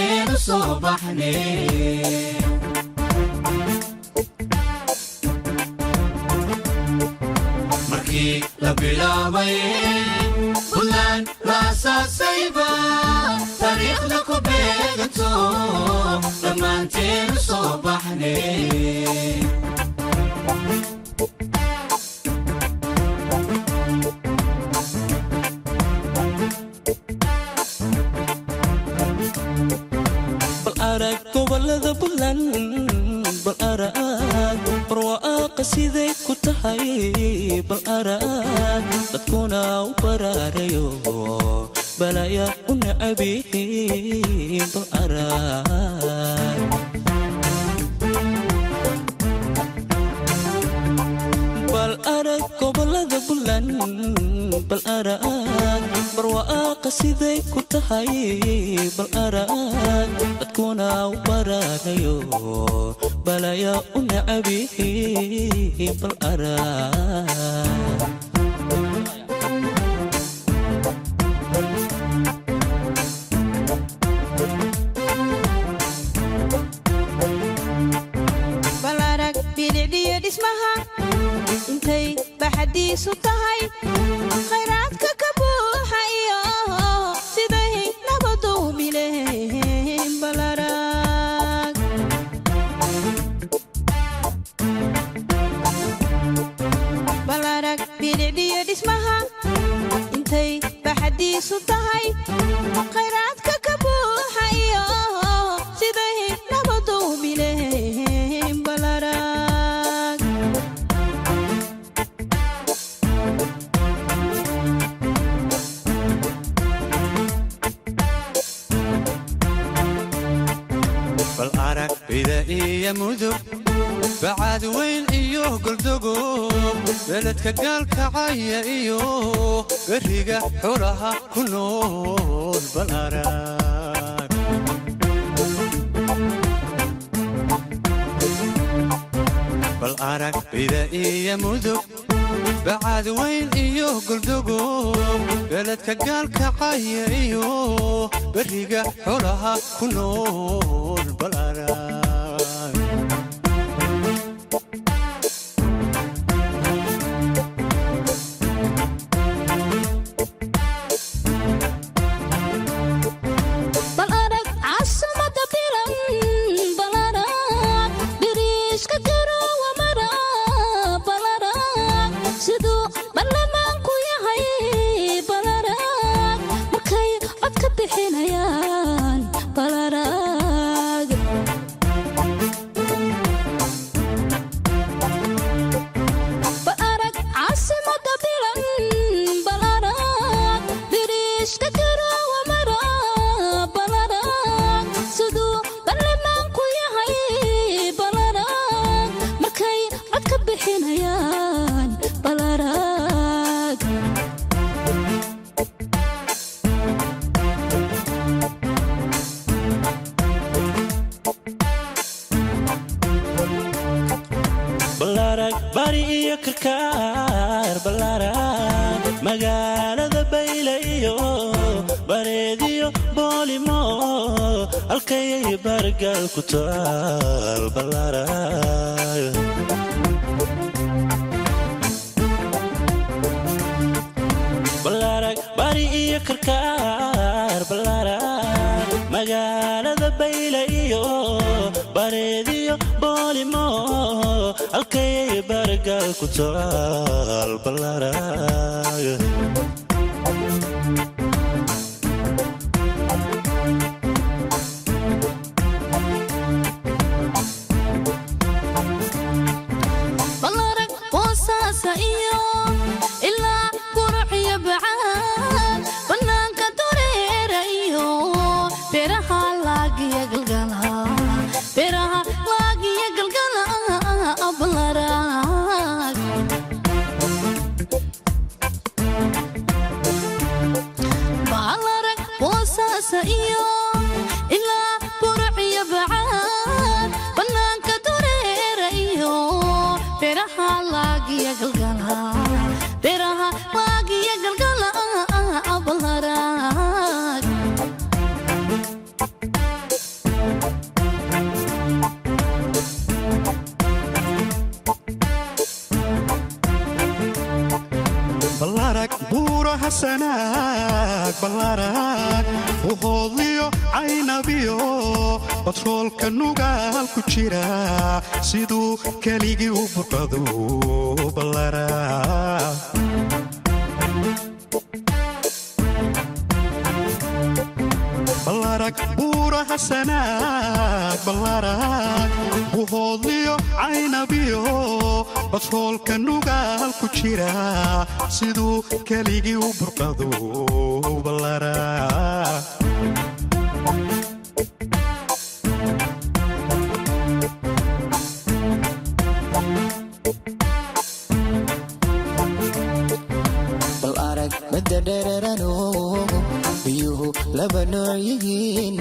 dhammaanteen u soo baxnay markii la bilaabay buntland la aasaasayba taariikhda ku beeganto dhammaanteen u soo baxnay gobolada buntland bal arag barwaaqo siday ku tahay bal arag dadkuna u baraarayo balaya u nacabiin bal arag bal arag gobolada buntland bal arag barwaaqo siday ku tahay bal arag dadkuna u baraarayo balaya u nacabiin bal arag bal arag bilicdiyo dhismaha intay baxadiisu tahay khayraadka ka buuxa iyo siday nabadu mileen bal arag bal arag bilicdiyo dhismaha intay baxadiisu tahay khayraadka ka buuxa iyo siday nabadu mileen bal arag bal arag bida iyo mudug bacaad weyn iyo goldogob beledka gaalkacaya iyo beriga xulaha ku nool bal arag bal arag bida iyo mudug bacaad weyn iyo goldogob beledka gaalkacaya iyo beriga xulaha ku nool bal arag bal arag caasimada bilan bal arag biriishka garowa mara bal arag siduu baarlamaanku yahay bal arag markay cod ka bixinayaan bal arag bal arag caasimada bilan bal arag biriishka garowa mara bal arag siduu baarlamaanku yahay bal arag markay cod ka bixinayaan bal arag bal arag bari iyo karkaar bal arag magaalada bayle iyo bareediyo boolimo halkayay bargal ku taal bal arag bal arag bari iyo karkaar bal arag magaalada bayle iyo bareediyo boolimo halkayay bargal ku taal bal arag bal arag boosaasa iyo ilaa quruxiyo bacaan bannaanka dureera iyo beeraha laagiya galgala beeraha laagiya galgala bal arag bal arag boosaasa iyo ilaa quruxiyo bacaan bannaanka dureera iyo beeraha laagiya galgala beeraha laagiya galgala bal arag arag buuraha sanaag ballaarag wuxoodliyo caynabiyo batroolka nugaal ku jira siduu keligii u burqadu ballaarag ballaarag buuraha sanaag ballaarag wuxoodliyo caynabiyo batroolka nugaal ku jira siduu keligii u burqadu ballaarag bal arag badda dhereerano biyuhu laba nooc yihiin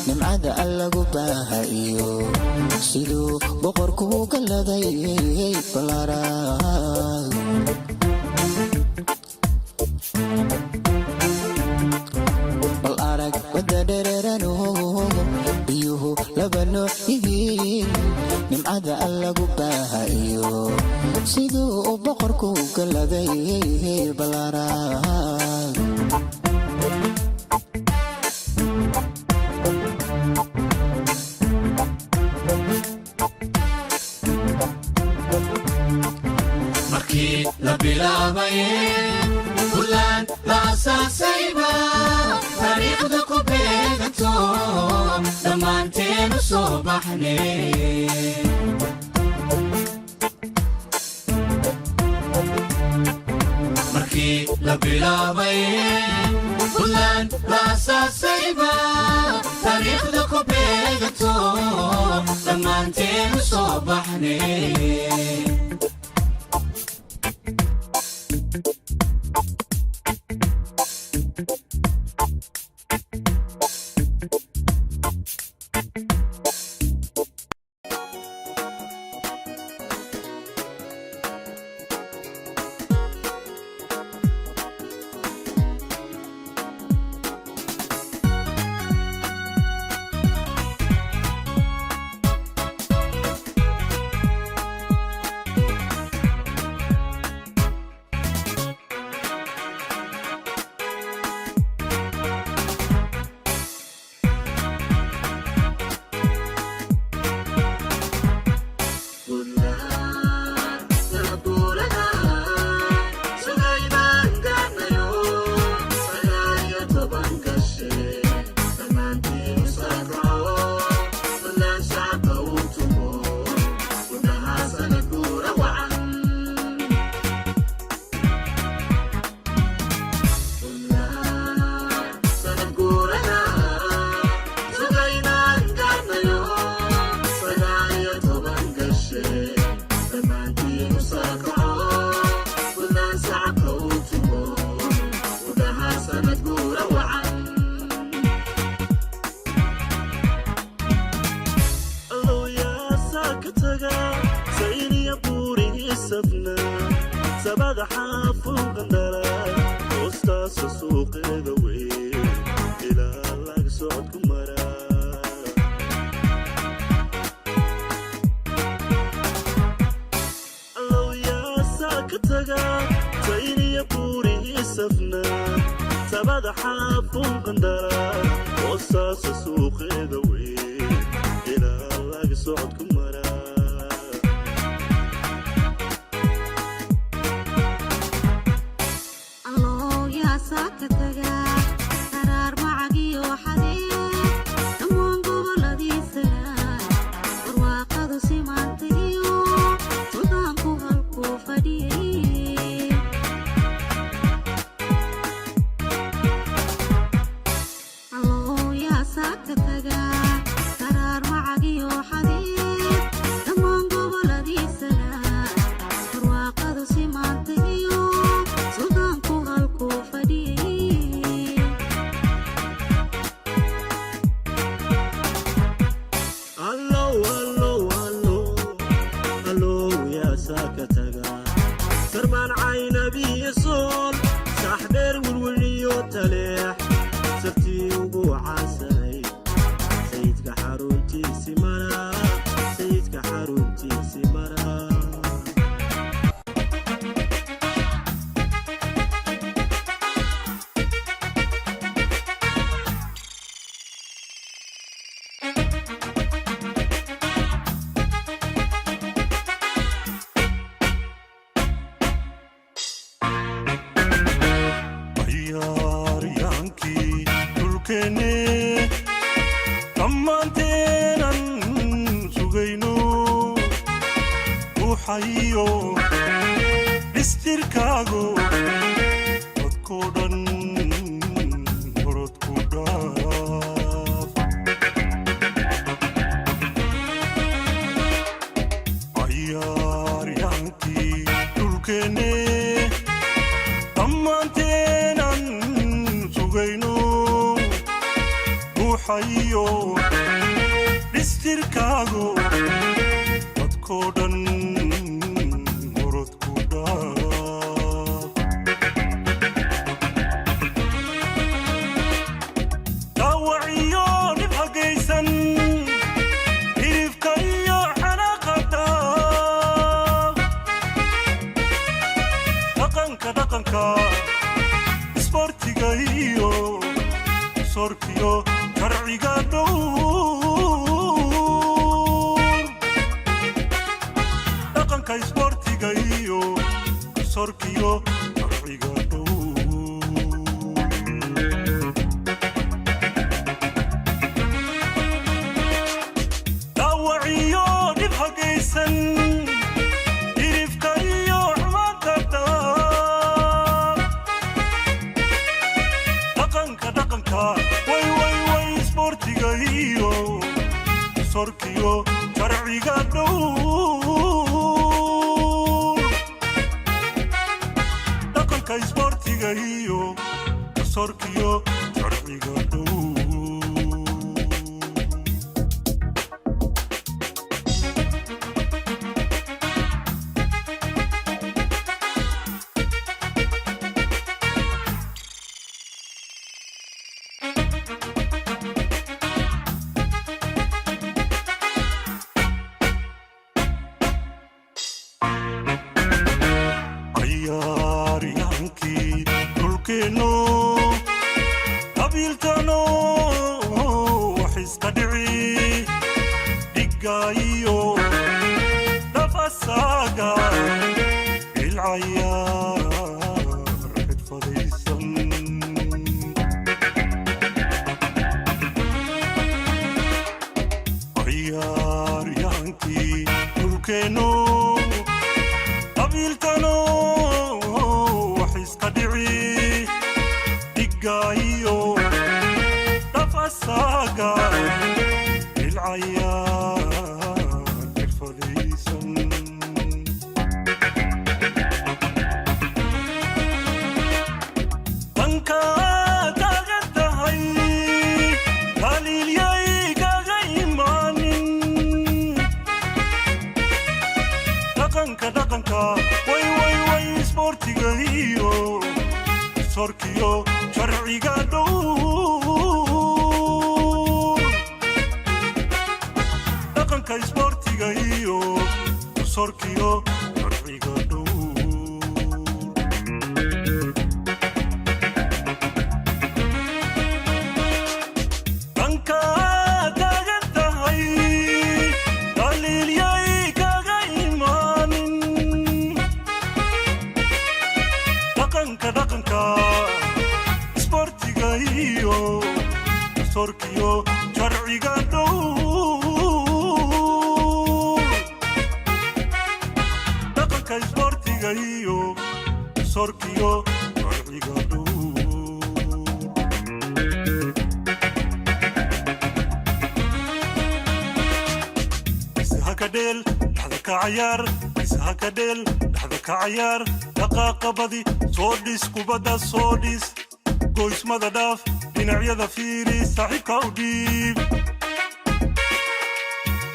nimcada allagu baaha iyo siduu boqorku galladay bal arag bal arag badda dhereerano biyuhu laba nooc yihiin nimcada allagu baaha iyo siduu boqorku galladay bal arag markii la bilaabaye bulaan la asaasayba taariikhda ku beeganto dhammaanteenu soo baxne markii la bilaabaye bulaan la asaasayba taariikhda ku beeganto dhammaanteenu soo baxne dhulkeenne dhammaanteenan sugayno ruuxayo dhistirkaago dadkoo dhan orodku dhaaf cayaaryaankii dhulkeenne dhammaanteenan sugayno ruuxayo dhistirkaago dadkoo dhan orodku dhaaf dhaawaciyo dhib hagaysan hilibka iyo xanaaqada dhaqanka isboortiga iyo sorkiyo sharciga dhowr dhaqanka isboortiga iyo sorkiyo sharciga dhowr dhaawaciyo dhib hagaysan hilibka iyo xumaantada dhaqanka way isboortiga iyo sorkiyo sharciga dhowr dhaqanka isboortiga iyo sorkiyo sharciga dhowr cayaaryaankii dhulkeenno qabiilkano wax iska dhici dhigaayo dhafasaaga ilcayaar xidfadaysan cayaaryaankii dhulkeenno qabiilkano wax iska dhici dhigaayo dhafasaaga ilcayaar xirfadaysan danka taagan tahay haliilyay kaga imaanin dhaqanka way isboortiga iyo sorkiyo sharciga dhowr dhaqanka isboortiga iyo sorkiyo sharciga dhowr danka taagan tahay haliilyay kaga imaanin dhaqanka isboortiga iyo sorkiyo sharciga dhowr dhaqanka isboortiga iyo sorkiyo sharciga dhowr isahakadheel dhaxda ka cayaar isahakadheel dhaxda ka cayaar dhaqaaqa badi soo dhis kubadda soo dhis goysmada dhaaf dhinacyada fiiri saaxiibka u dhiib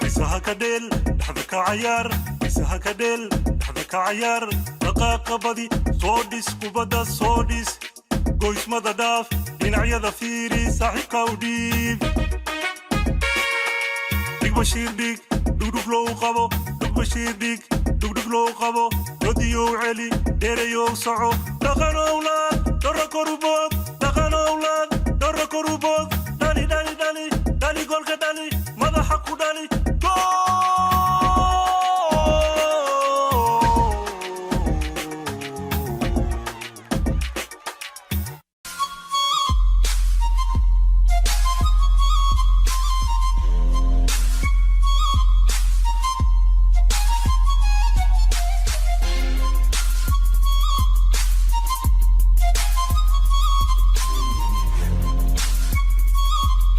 isahakadheel dhaxda ka cayaar isahakadheel dhaxda ka cayaar dhaqaaqa badi soo dhis kubadda soo dhis goysmada dhaaf dhinacyada fiiri saaxiibka u dhiib dhig bashiir dhig dhugdhug loo qabo dhug bashiir dhig dhugdhug loo qabo rodiyow celi dheerayow soco dhaqan owlaad dharra korubood dhaqan owlaad dharra korubood dhali golka dhali madaxa ku dhali